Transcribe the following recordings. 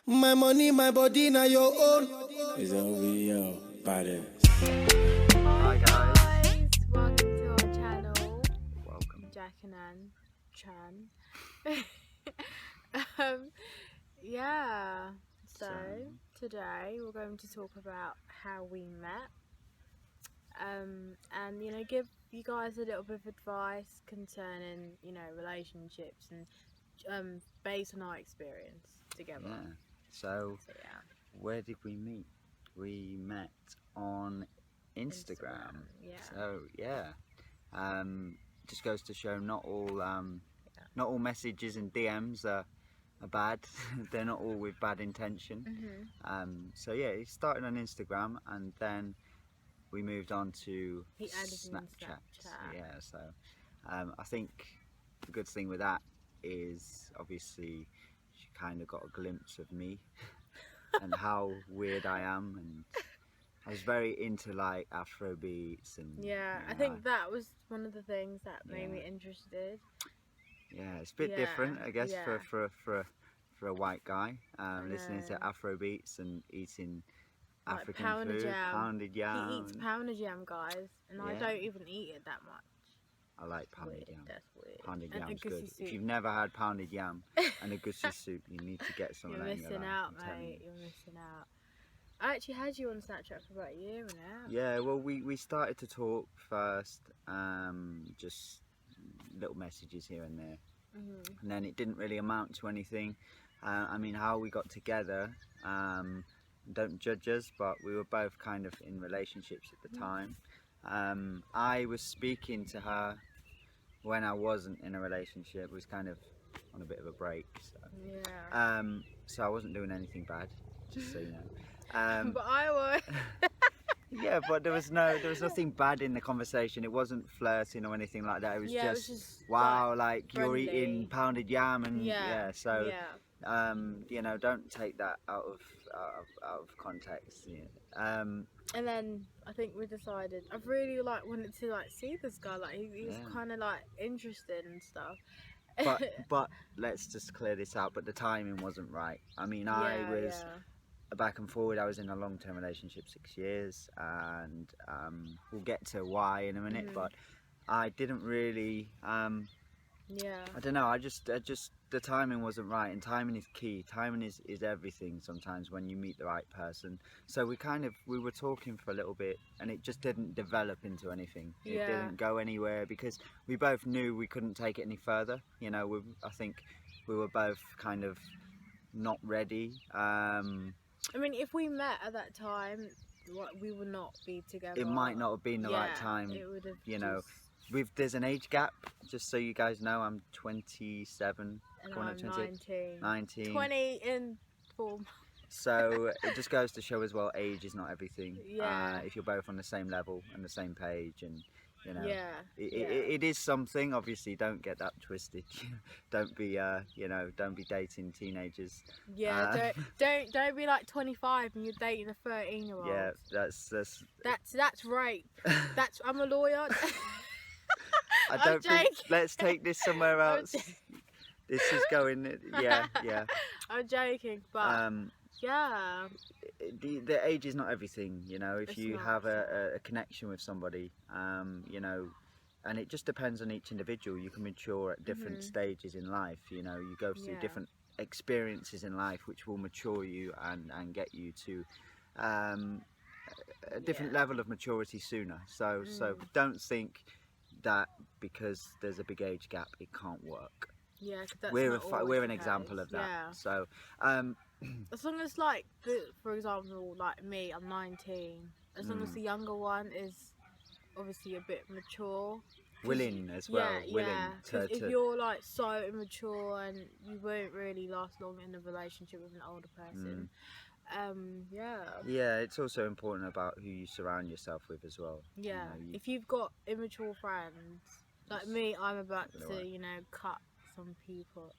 My money, my body, now your own. It's OVO, badass. Hi guys, welcome to our channel. welcome. Jack and Ann Chan. Yeah. So today we're going to talk about how we met. And give you guys a little bit of advice concerning, relationships and based on our experience together. Yeah. So yeah. Where did we meet? We met on Instagram. Yeah. So just goes to show not all messages and DMs are bad. They're not all with bad intention. Mm-hmm. It started on Instagram and then we moved on to He added me on Snapchat. I think the good thing with that is obviously she kind of got a glimpse of me and how weird I am, and I was very into like Afro beats and I think that was one of the things that made me interested. Yeah, it's a bit different, I guess, for a white guy listening to Afro beats and eating like African pounded food, yam. pounded yam. He eats pounded yam, guys, and I don't even eat it that much. I like pounded yam. That's weird. Pounded and yam's good. soup. If you've never had pounded yam and a goosey soup, you need to get some of that in your life. You're missing out, mate. You're missing out. I actually had you on Snapchat for about a year now. Yeah, well, we started to talk first, just little messages here and there, and then it didn't really amount to anything. I mean, how we got together, don't judge us, but we were both kind of in relationships at the time. I was speaking to her when I wasn't in a relationship. It was kind of on a bit of a break, so I wasn't doing anything bad, just so you know. But I was. Yeah, but there was nothing bad in the conversation. It wasn't flirting or anything like that. It was just wow, like you're eating pounded yam and don't take that out of context. And then I think we decided I really wanted to see this guy. He was kind of interested and stuff. But let's just clear this out. But the timing wasn't right. I mean, I was back and forward. I was in a long-term relationship, 6 years, and we'll get to why in a minute. But I didn't really. I don't know. I just the timing wasn't right, and timing is key. Timing is everything. Sometimes when you meet the right person. So we were talking for a little bit, and it just didn't develop into anything. It didn't go anywhere because we both knew we couldn't take it any further. I think we were both kind of not ready. I mean, if we met at that time, we would not be together. It might not have been the right time. It would have. There's an age gap, just so you guys know. I'm 27, and I'm 19. 20 in 4 months. So it just goes to show as well, age is not everything. Yeah. If you're both on the same level and the same page, and it is something. Obviously, don't get that twisted. Don't be dating teenagers. Yeah, don't be like 25 and you're dating a 13-year-old. Yeah, that's rape. I'm a lawyer. I don't think. Let's take this somewhere else. This is going. Yeah. I'm joking, but the age is not everything. If you have a connection with somebody, and it just depends on each individual. You can mature at different stages in life. You go through different experiences in life which will mature you and get you to a different level of maturity sooner. So don't think that because there's a big age gap it can't work. Yeah, that's we're an example of that. So as long as for example, like me, I'm 19. As long as the younger one is obviously a bit mature, willing as well. If you're so immature and you won't really last long in a relationship with an older person. It's also important about who you surround yourself with as well. If you've got immature friends like me, I'm about to cut some people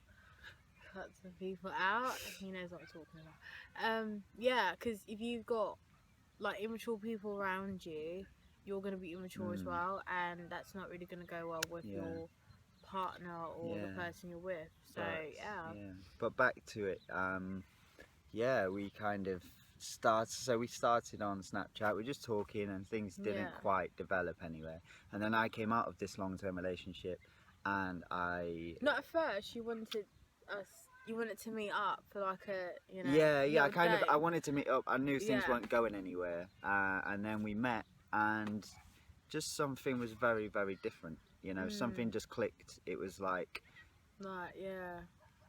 out. He knows what I'm talking about. Because if you've got immature people around you, you're going to be immature as well, and that's not really going to go well with your partner or the person you're with. So But back to it, yeah, we kind of we started on Snapchat. We were just talking, and things didn't Yeah. quite develop anywhere. And then I came out of this long-term relationship, and I Not at first. You wanted us. You wanted to meet up for like a, you know. yeah, I little kind of date. I wanted to meet up. I knew things Yeah. weren't going anywhere, and then we met, and just something was very, very different. You know, something just clicked. It was like Like, yeah.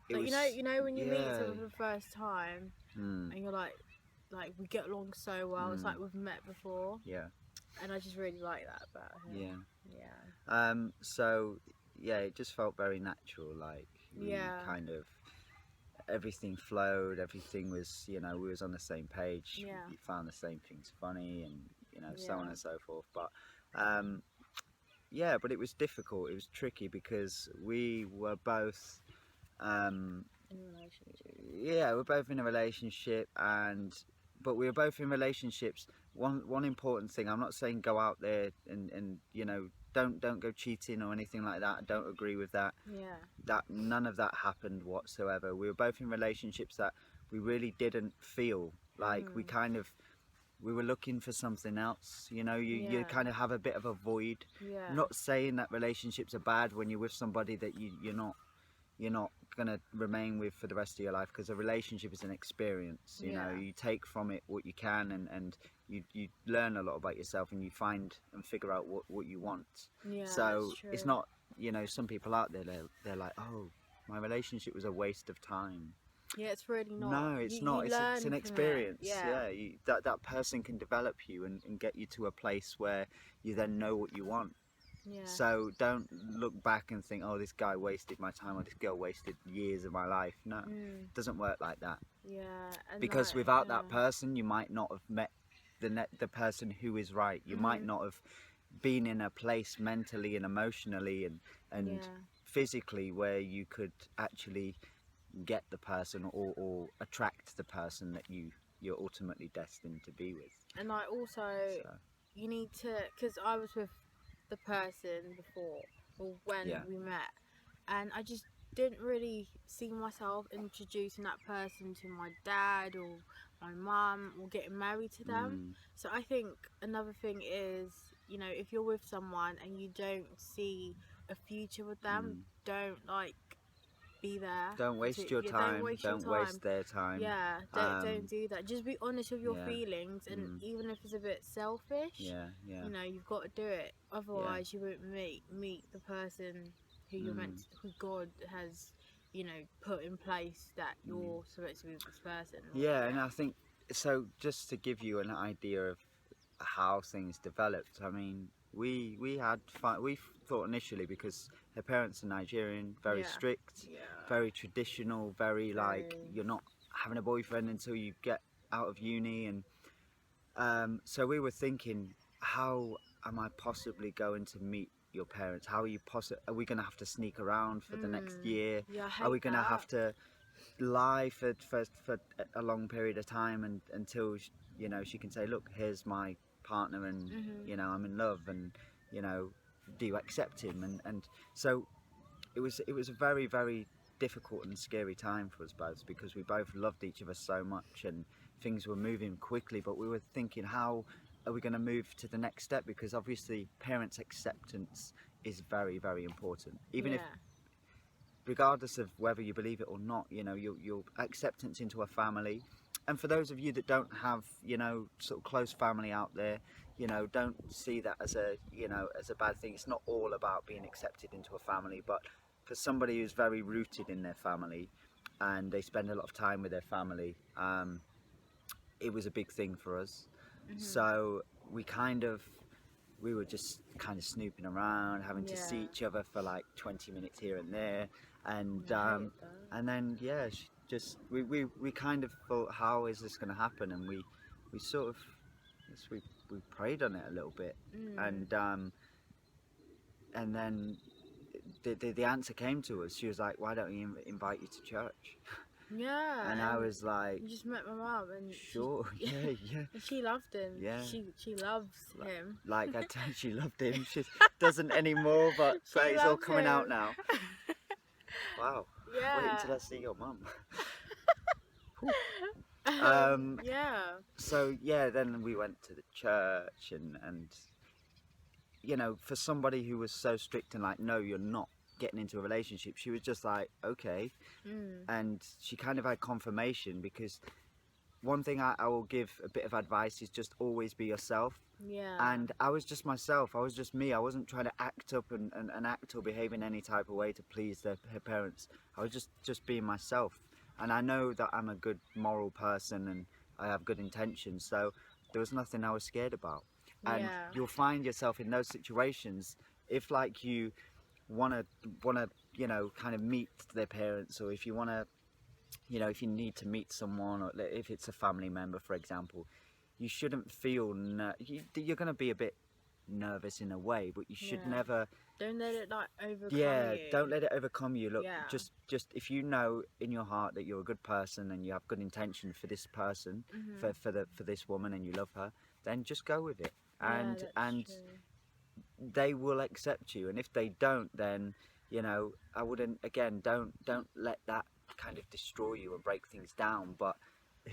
it Like, was, you know when you meet yeah. someone for the first time Mm, and you're like we get along so well. It's like we've met before, yeah, and I just really like that about him. yeah. Yeah. So yeah, it just felt very natural. Like we Yeah. kind of everything flowed. Everything was, you know, we was on the same page. Yeah. We found the same things funny, and you know, so on Yeah. and so forth. But yeah, but it was difficult. It was tricky because we were both. In a relationship. Yeah, we're both in a relationship, but we were both in relationships. One important thing, I'm not saying go out there and you know, don't go cheating or anything like that. I don't agree with that. Yeah. That none of that happened whatsoever. We were both in relationships that we really didn't feel like we were looking for something else. You know, you Yeah. kind of have a bit of a void. Yeah. Not saying that relationships are bad when you're with somebody that you're not gonna remain with for the rest of your life, because a relationship is an experience. You know, Yeah. you take from it what you can, and you learn a lot about yourself, and you find and figure out what you want. Yeah. So that's true. it's not, you know, some people out there, they're like, oh, my relationship was a waste of time. Yeah, it's really not. No, it's You not. It's learn an from it. experience. Yeah. That person can develop you and get you to a place where you then know what you want. Yeah. So don't look back and think, oh, this guy wasted my time, or this girl wasted years of my life. No, it doesn't work like that. Yeah. And Because like, without yeah. that person, you might not have met the person who is right. You might not have been in a place mentally and emotionally and Yeah. physically where you could actually get the person or attract the person that you're ultimately destined to be with. And like also, So, you need to, because I was with the person before, or when Yeah. we met, and I just didn't really see myself introducing that person to my dad or my mum or getting married to them. So I think another thing is, you know, if you're with someone and you don't see a future with them, don't like be there. don't waste your Yeah, time. Don't waste your Don't time. waste their time. Yeah, don't do that. Just be honest with your yeah. feelings, and even if it's a bit selfish, Yeah, yeah. you know, you've got to do it. Otherwise, you won't meet the person who you're meant to, who God has, you know, put in place that you're supposed to be with this person. Yeah, and I think so. Just to give you an idea of how things developed, I mean, we had fun. We thought initially, because her parents are Nigerian, very Yeah. strict, Yeah. very traditional, very like Very. you're not having a boyfriend until you get out of uni, and so we were thinking, how am I possibly going to meet your parents? How are you Are we going to have to sneak around for the next year? Yeah, I Are we hate going to that. have to lie for a long period of time, and until you know she can say, look, here's my partner, and you know, I'm in love, and you know, do you accept him? And so it was a very, very difficult and scary time for us both, because we both loved each other so much, and things were moving quickly, but we were thinking, how are we going to move to the next step? Because obviously parents' acceptance is very, very important, even if, regardless of whether you believe it or not, you know, your acceptance into a family. And for those of you that don't have, you know, sort of close family out there, you know, don't see that as a, you know, as a bad thing. It's not all about being accepted into a family, but for somebody who's very rooted in their family and they spend a lot of time with their family, it was a big thing for us. So we were just kind of snooping around, having to see Yeah. each other for like 20 minutes here and there, and I hate that. and then yeah, we kind of thought, how is this going to happen? And we sort of we prayed on it a little bit, and then the answer came to us. She was like, why don't we invite you to church? Yeah. And I was like, you just met my mum, and sure, yeah. and she loved him. Yeah. She loves him. Like I told you, she loved him. She doesn't anymore, but She it's all loves coming out him. now. Wow. Yeah. Wait until I see your mum. Yeah. So yeah, then we went to the church, and you know, for somebody who was so strict and like, no, you're not getting into a relationship, she was just like, okay. And she kind of had confirmation, because one thing I will give a bit of advice is just always be yourself. Yeah. And I was just myself, I was just me. I wasn't trying to act up and act or behave in any type of way to please her parents. I was just being myself. And I know that I'm a good moral person and I have good intentions, so there was nothing I was scared about. And Yeah. you'll find yourself in those situations, if like you wanna you know, kind of meet their parents, or if you wanna, you know, if you need to meet someone, or if it's a family member, for example, you shouldn't feel you're gonna be a bit nervous in a way, but you should Yeah. never. Don't let it like overcome Yeah, you. don't let it overcome you. Look, Yeah. just if you know in your heart that you're a good person and you have good intention for this person, for this woman, and you love her, then just go with it. And yeah, that's and true. they will accept you. And if they don't, then you know, I wouldn't, again, don't let that kind of destroy you or break things down. But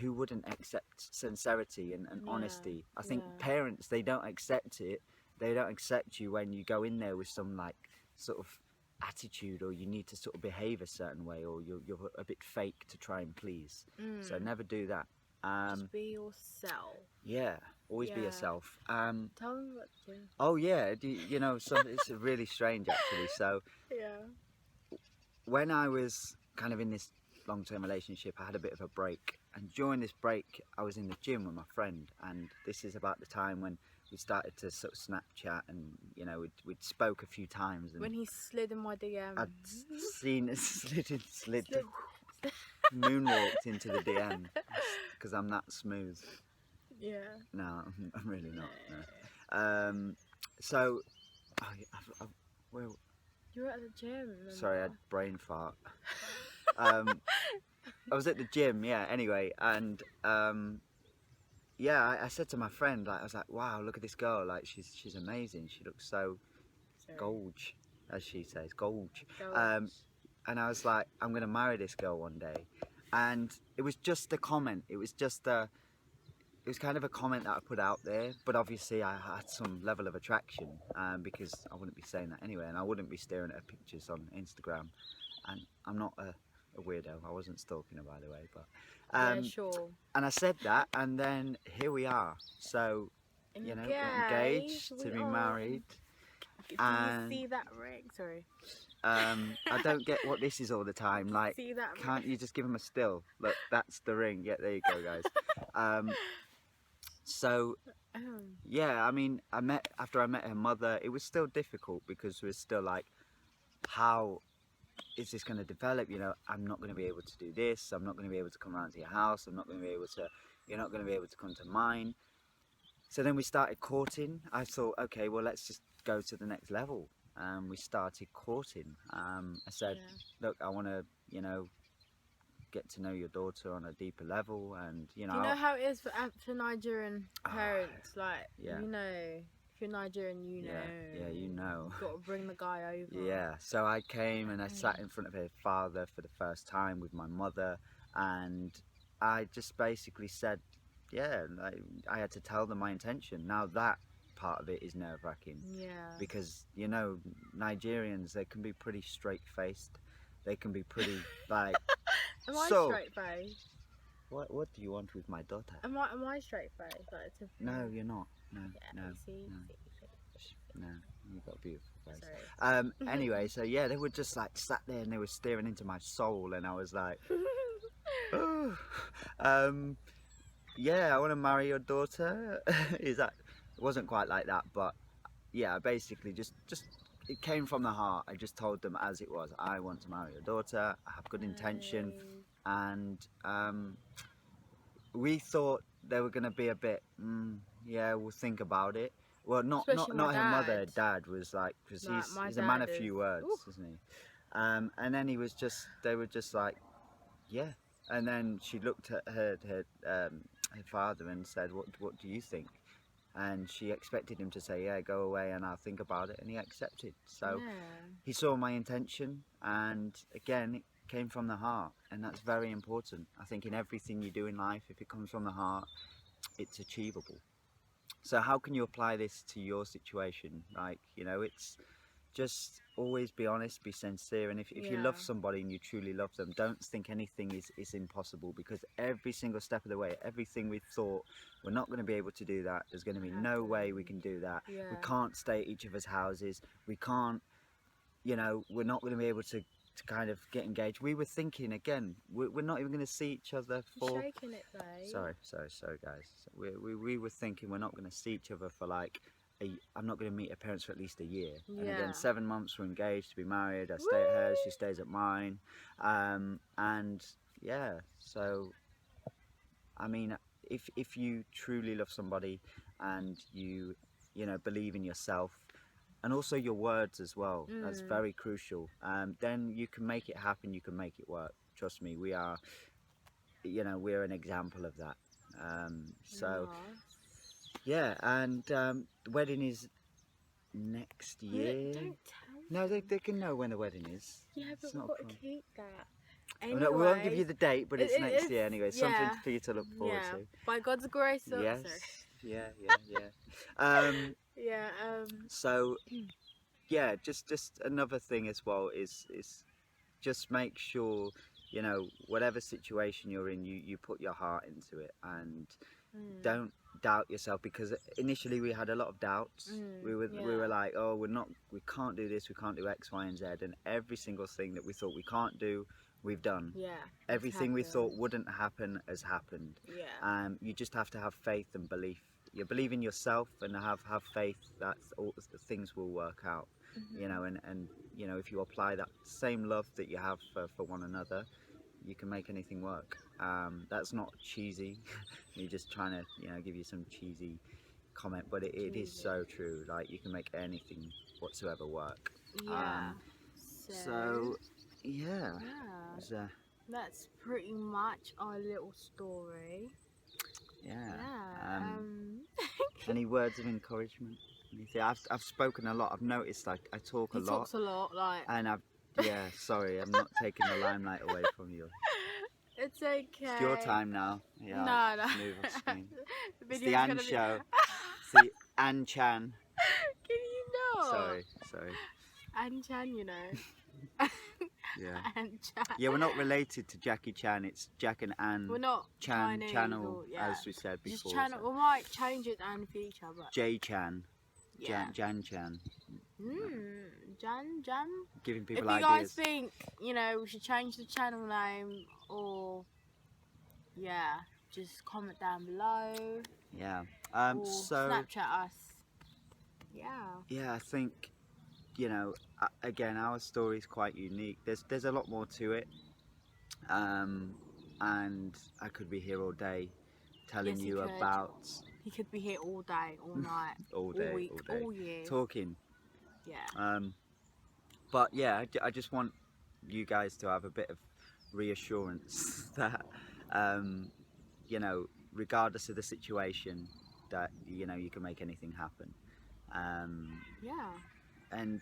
who wouldn't accept sincerity and Yeah, honesty? I think yeah. parents, they don't accept it. They don't accept you when you go in there with some like sort of attitude, or you need to sort of behave a certain way, or you're a bit fake to try and please. So never do that. Just be yourself. Yeah, always be Yeah. yourself. Tell me what to do. Oh yeah, you know, it's really strange actually. So Yeah. when I was kind of in this long-term relationship, I had a bit of a break, and during this break I was in the gym with my friend, and this is about the time when we started to sort of Snapchat, and you know, we'd spoke a few times, and When he slid in my DM. I'd seen it slid Slid. moonwalked into the DM, because I'm that smooth. Yeah. No, I'm really not. No. So, well, You were at the gym. Remember? sorry, I had brain fart. I was at the gym, yeah. Anyway, and yeah, I said to my friend, like, I was like, wow, look at this girl, like, she's amazing. She looks so Sorry. golge, as she says, golge. Go. And I was like, I'm gonna marry this girl one day. And it was just a comment. It was just it was kind of a comment that I put out there, but obviously I had some level of attraction, because I wouldn't be saying that anyway, and I wouldn't be staring at her pictures on Instagram. And I'm not a weirdo. I wasn't stalking her, by the way, but Yeah, sure. and I said that, and then here we are. So, you know, engaged to We be are. married. Do And you see that ring? Sorry. I don't get what this is all the time. Like, See that ring? can't you just give him a still? Look, that's the ring. Yeah, there you go, guys. So yeah, I mean, after I met her mother, it was still difficult, because we're still like, how is this going to develop? You know, I'm not going to be able to do this. I'm not going to be able to come around to your house. I'm not going to be able to. You're not going to be able to come to mine. So then we started courting. I thought, okay, well, let's just go to the next level. We started courting. I said, look, I want to, you know, get to know your daughter on a deeper level, and you know. Do you know how it is for Nigerian parents? Like, yeah. you know, if you're Nigerian, you know. Yeah, you know. You've got to bring the guy over. Yeah, so I came and I sat in front of her father for the first time with my mother, and I just basically said, yeah, I had to tell them my intention. Now that part of it is nerve-wracking. Yeah. Because, you know, Nigerians, they can be pretty straight-faced. They can be pretty, like... Am I so, straight faced? What do you want with my daughter? Am I straight faced? Like, No, you're not. No, yeah, no, see, no. see. No, you've got a beautiful face. Sorry. Anyway, so yeah, they were just like sat there and they were staring into my soul, and I was like, oh, yeah, I want to marry your daughter. Is that? It wasn't quite like that, but yeah, basically just it came from the heart. I just told them as it was. I want to marry your daughter. I have good intention, and we thought they were going to be a bit, yeah, we'll think about it. Well, not her mother. Dad was like, because he's a man of few words, isn't he? And then they were just like, yeah. And then she looked at her father and said, what do you think? And she expected him to say, yeah, go away and I'll think about it, and he accepted. So he saw my intention, and again, it came from the heart, and that's very important. I think in everything you do in life, if it comes from the heart, it's achievable. So how can you apply this to your situation? Like, you know, it's just always be honest, be sincere, and if you love somebody and you truly love them, don't think anything is impossible, because every single step of the way, everything we thought we're not going to be able to do that, there's going to be no way we can do that. We can't stay at each other's houses, we can't, you know, we're not going to be able to kind of get engaged. We were thinking, again, we're not even going to see each other for... You're shaking it, babe. Sorry guys. We were thinking we're not going to see each other for like I'm not going to meet her parents for at least a year. And again, 7 months we're engaged to be married. I stay at hers, she stays at mine. And yeah, so I mean, if you truly love somebody and you know, believe in yourself and also your words as well, that's very crucial, then you can make it happen, you can make it work. Trust me, we are, you know, we're an example of that. So yeah, and the wedding is next year. Don't tell No, they can know when the wedding is. Yeah, but It's we've not a got to problem. keep that. Oh, no, we won't give you the date, but it's next it's- year anyway. yeah. Something for you to look forward to. By God's grace. Yes. Sorry. Yeah. Yeah. So yeah, just another thing as well is just make sure, you know, whatever situation you're in, you put your heart into it, and don't doubt yourself, because initially we had a lot of doubts. We were like, oh, we can't do this, we can't do X, Y and Z, and every single thing that we thought we can't do, we've done. Yeah. Everything we happened. thought wouldn't happen has happened. Yeah. You just have to have faith and belief. You believe in yourself and have faith that all things will work out. You know, and you know, if you apply that same love that you have for one another, you can make anything work. That's not cheesy. You're just trying to, you know, give you some cheesy comment, but it is so true. Like, you can make anything whatsoever work. Yeah. So yeah. Yeah. That's pretty much our little story. Yeah. Yeah. Any words of encouragement? Anything? I've spoken a lot. I've noticed I talk a He lot. talks a lot, like. And sorry, I'm not taking the limelight away from you. It's okay. It's your time now. Yeah. No. Move off screen. The It's the video's Ann gonna be- show. It's the Ann Chan. Can you not? Sorry. Ann Chan, you know. Yeah. Ann Chan. Yeah, we're not related to Jackie Chan. It's Jack and Ann We're not Chan Chinese channel, or- yeah. as we said Just before. channel. We might change it in the future, but J Chan. yeah. Jan Chan. Jan. Giving If people you ideas. guys think, you know, we should change the channel name, or just comment down below. Yeah. Or So Snapchat us. Yeah. yeah, I think, you know, again, our story is quite unique. There's a lot more to it, and I could be here all day telling Yes, you you could. about He could be here all day, all night, all day, all week, all day, all year. talking. Yeah. But yeah, I just want you guys to have a bit of reassurance that, you know, regardless of the situation, that, you know, you can make anything happen. Yeah. And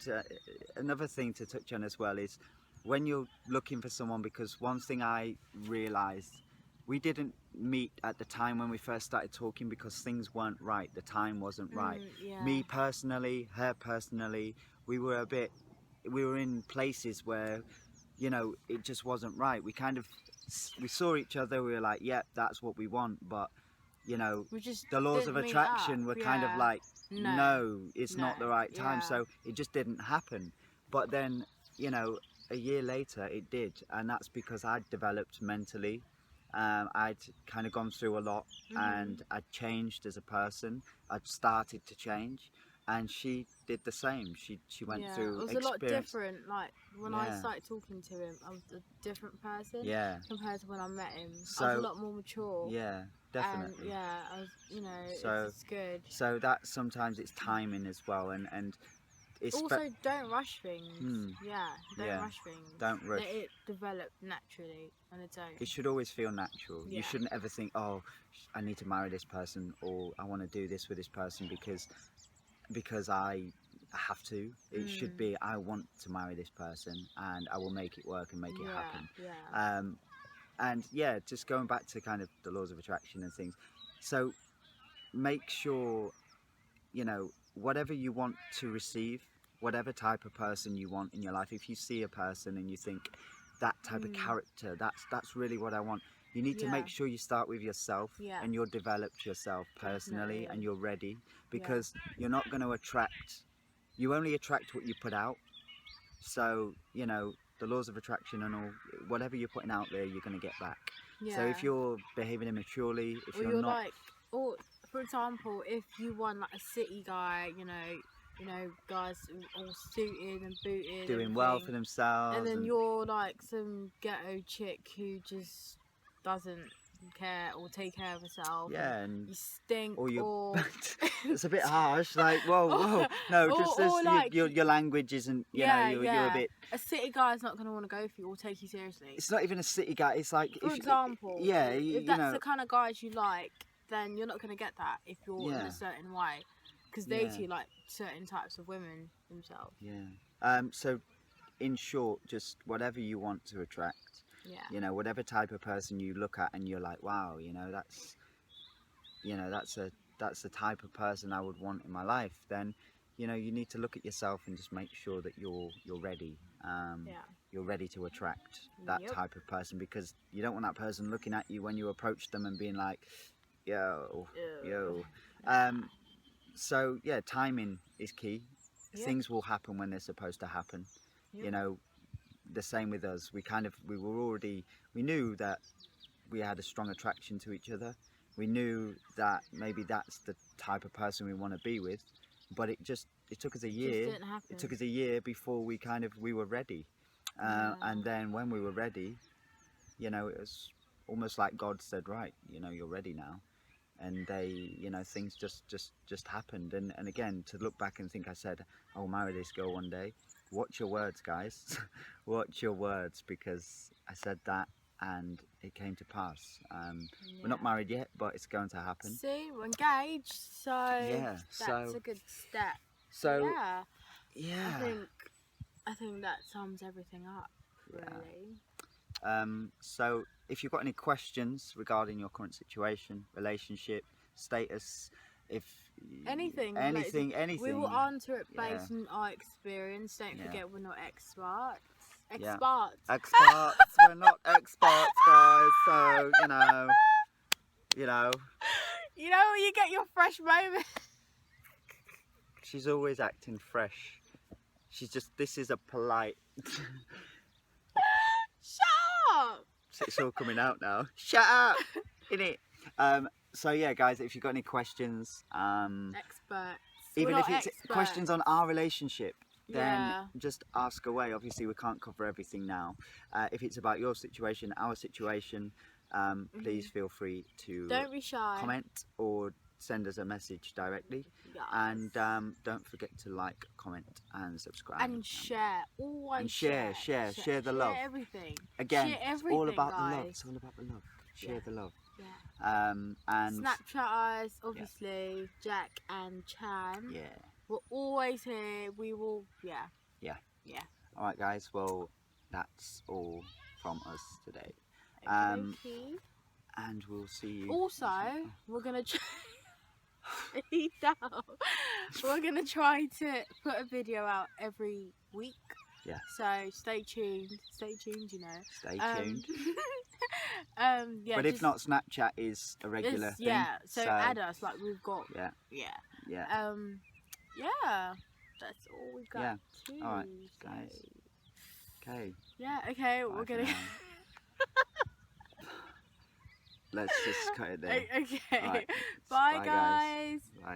another thing to touch on as well is when you're looking for someone, because one thing I realised, we didn't meet at the time when we first started talking because things weren't right, the time wasn't right. Yeah. Me personally, her personally, we were in places where, you know, it just wasn't right. We saw each other, we were like, yeah, that's what we want, but, you know, We just the laws didn't of meet attraction up, were kind of yeah. like, no, it's not No, the right time. yeah. So it just didn't happen. But then, you know, a year later it did, and that's because I'd developed mentally. I'd kind of gone through a lot, and I'd changed as a person. I'd started to change, and she did the same. She went through It was a lot experience. different. Like when I Yeah. started talking to him, I was a different person Yeah, compared to when I met him. I was So- a lot more mature. yeah, definitely. And yeah, I was, you know, So- it's good. So that sometimes it's timing as well, and it's Also, don't rush things. Hmm. Yeah, don't Yeah. rush things. Don't rush. Let it develop naturally on its own. It should always feel natural. Yeah. You shouldn't ever think, oh, I need to marry this person, or I want to do this with this person because I I have to. It should be, I want to marry this person and I will make it work and make it happen. Yeah. And yeah, just going back to kind of the laws of attraction and things. So make sure, you know, whatever you want to receive, whatever type of person you want in your life, if you see a person and you think that type of character, that's really what I want, you need to make sure you start with yourself and you're developed yourself personally and you're ready, because you're not going to attract, you only attract what you put out. So, you know, the laws of attraction and all, whatever you're putting out there, you're going to get back. So if you're behaving immaturely, if or you're not... like, or for example, if you want like a city guy, you know, guys all suited and booted, doing well for themselves, and then you're like some ghetto chick who just doesn't care or take care of herself, and you stink, or it's a bit harsh, like whoa, no, just like, your language isn't, you know, you're a bit... A city guy's not going to want to go for you or take you seriously. It's not even a city guy, it's like, for example, if that's know, the kind of guys you like, then you're not going to get that if you're in a certain way, because they too like certain types of women themselves. So in short, just whatever you want to attract, you know, whatever type of person you look at and you're like, wow, you know, that's the type of person I would want in my life, then, you know, you need to look at yourself and just make sure that you're ready. You're ready to attract that type of person, because you don't want that person looking at you when you approach them and being like, yo. So yeah, timing is key. Things will happen when they're supposed to happen. You know, the same with us. We knew that we had a strong attraction to each other. We knew that maybe that's the type of person we want to be with, but it took us a year. It took us a year before we were ready. And then when we were ready, you know, it was almost like God said, right, you know, you're ready now. And you know, things just happened. And again, to look back and think I said, I'll marry this girl one day. Watch your words, guys. Watch your words, because I said that and it came to pass. We're not married yet, but it's going to happen. See, we're engaged, so that's a good step. So I think that sums everything up, really. So if you've got any questions regarding your current situation, relationship, status, if anything, we will answer it based on our experience. Don't forget, we're not experts. We're not experts, guys. So you know when you get your fresh moment. She's always acting fresh. She's just, this is a polite. Shut up! It's all coming out now. Shut up, innit? So yeah, guys, if you've got any questions, experts, even if it's questions on our relationship, then just ask away. Obviously, we can't cover everything now. If it's about your situation, our situation, please feel free to don't be shy. Comment or send us a message directly. And don't forget to like, comment and subscribe and share. Always and share the love. Share everything. Again, share it's all about guys. the love. It's all about the love. Share the love. And Snapchatters, obviously, Yeah. Jack and Chan. Yeah. We're always here. We will. Yeah. All right, guys. Well, that's all from us today. Okay. And we'll see you. Also, we're gonna try. We're gonna try to put a video out every week. Yeah. So stay tuned. Stay tuned. You know. Stay tuned. Yeah. But if not, Snapchat is a regular thing. Yeah. So add us. Like we've got. Yeah. Yeah. That's all we got. Yeah. To All right, say. guys. Okay. Yeah. Okay. We're gonna. Let's just cut it there. Okay. Right. Bye, Bye, guys. Bye.